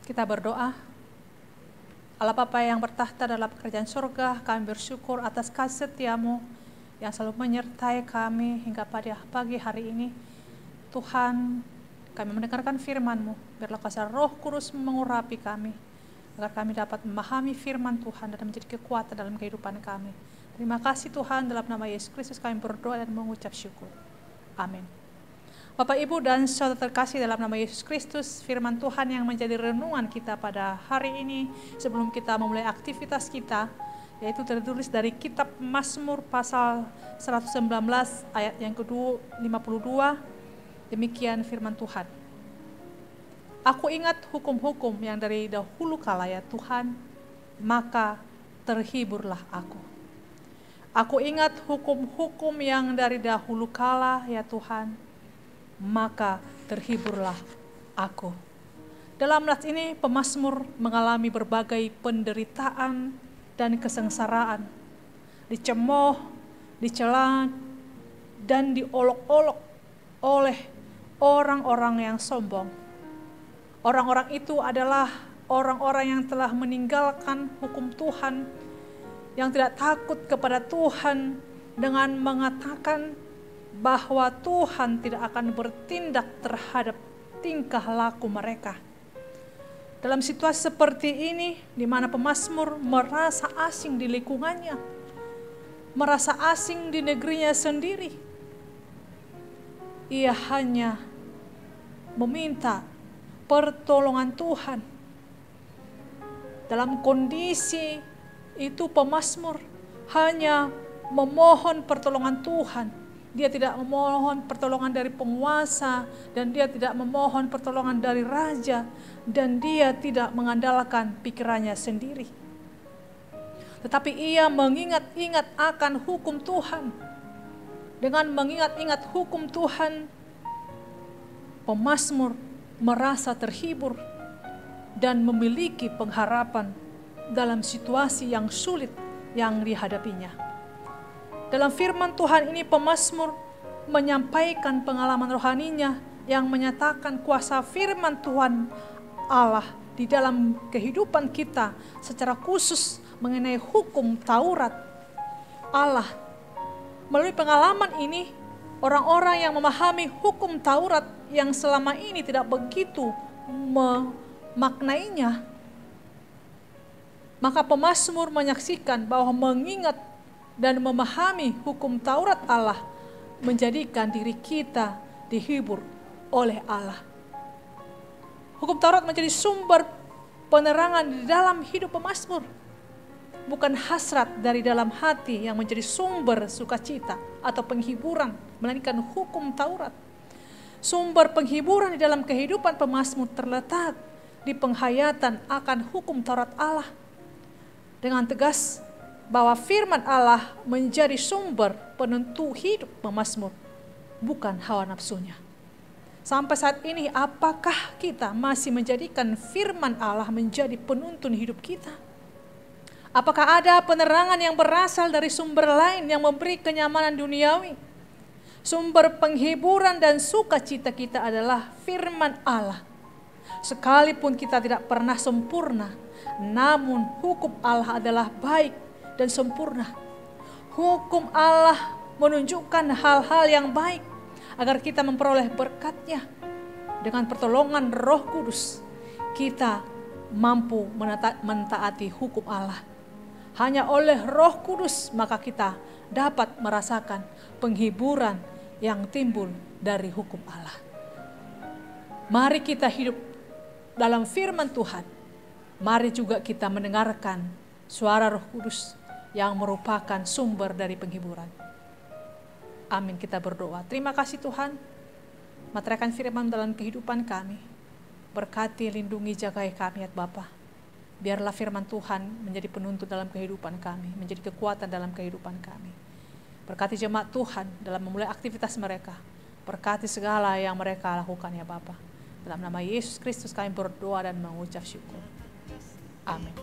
Kita berdoa. Allah Bapa yang bertahta dalam kerajaan surga, kami bersyukur atas kasih setiamu yang selalu menyertai kami hingga pada pagi hari ini. Tuhan, kami mendengarkan firman-Mu, biarlah kuasa Roh Kudus mengurapi kami, agar kami dapat memahami firman Tuhan dan menjadi kekuatan dalam kehidupan kami. Terima kasih Tuhan, dalam nama Yesus Kristus kami berdoa dan mengucap syukur. Amin. Bapak, Ibu, dan saudara terkasih dalam nama Yesus Kristus, firman Tuhan yang menjadi renungan kita pada hari ini sebelum kita memulai aktivitas kita, yaitu tertulis dari kitab Mazmur pasal 119 ayat yang ke-52. Demikian firman Tuhan. Aku ingat hukum-hukum yang dari dahulu kala ya Tuhan, maka terhiburlah aku. Aku ingat hukum-hukum yang dari dahulu kala ya Tuhan, maka terhiburlah aku. Dalam nats ini pemazmur mengalami berbagai penderitaan dan kesengsaraan, dicemooh, dicela, dan diolok-olok oleh orang-orang yang sombong. Orang-orang itu adalah orang-orang yang telah meninggalkan hukum Tuhan, yang tidak takut kepada Tuhan dengan mengatakan bahwa Tuhan tidak akan bertindak terhadap tingkah laku mereka. Dalam situasi seperti ini, di mana pemazmur merasa asing di lingkungannya, merasa asing di negerinya sendiri, ia hanya meminta pertolongan Tuhan. Dalam kondisi itu pemazmur hanya memohon pertolongan Tuhan. Dia tidak memohon pertolongan dari penguasa, dan dia tidak memohon pertolongan dari raja, dan dia tidak mengandalkan pikirannya sendiri. Tetapi ia mengingat-ingat akan hukum Tuhan. Dengan mengingat-ingat hukum Tuhan, pemazmur merasa terhibur dan memiliki pengharapan dalam situasi yang sulit yang dihadapinya. Dalam firman Tuhan ini pemazmur menyampaikan pengalaman rohaninya yang menyatakan kuasa firman Tuhan Allah di dalam kehidupan kita, secara khusus mengenai hukum Taurat Allah. Melalui pengalaman ini, orang-orang yang memahami hukum Taurat yang selama ini tidak begitu memaknainya, maka pemazmur menyaksikan bahwa mengingat dan memahami hukum Taurat Allah menjadikan diri kita dihibur oleh Allah. Hukum Taurat menjadi sumber penerangan di dalam hidup pemazmur, bukan hasrat dari dalam hati yang menjadi sumber sukacita atau penghiburan, melainkan hukum Taurat. Sumber penghiburan di dalam kehidupan pemazmur terletak di penghayatan akan hukum Taurat Allah. Dengan tegas bahwa firman Allah menjadi sumber penentu hidup pemazmur, bukan hawa nafsunya. Sampai saat ini, apakah kita masih menjadikan firman Allah menjadi penuntun hidup kita? Apakah ada penerangan yang berasal dari sumber lain yang memberi kenyamanan duniawi? Sumber penghiburan dan sukacita kita adalah firman Allah. Sekalipun kita tidak pernah sempurna, namun hukum Allah adalah baik dan sempurna. Hukum Allah menunjukkan hal-hal yang baik agar kita memperoleh berkat-Nya. Dengan pertolongan Roh Kudus, kita mampu mentaati hukum Allah. Hanya oleh Roh Kudus maka kita dapat merasakan penghiburan yang timbul dari hukum Allah. Mari kita hidup dalam firman Tuhan. Mari juga kita mendengarkan suara Roh Kudus yang merupakan sumber dari penghiburan. Amin, kita berdoa. Terima kasih Tuhan, materaikan firman dalam kehidupan kami. Berkati, lindungi, jagai kami ya Bapa. Biarlah firman Tuhan menjadi penuntun dalam kehidupan kami, menjadi kekuatan dalam kehidupan kami. Berkati jemaat Tuhan dalam memulai aktivitas mereka. Berkati segala yang mereka lakukan ya Bapa. Dalam nama Yesus Kristus kami berdoa dan mengucap syukur. Amin.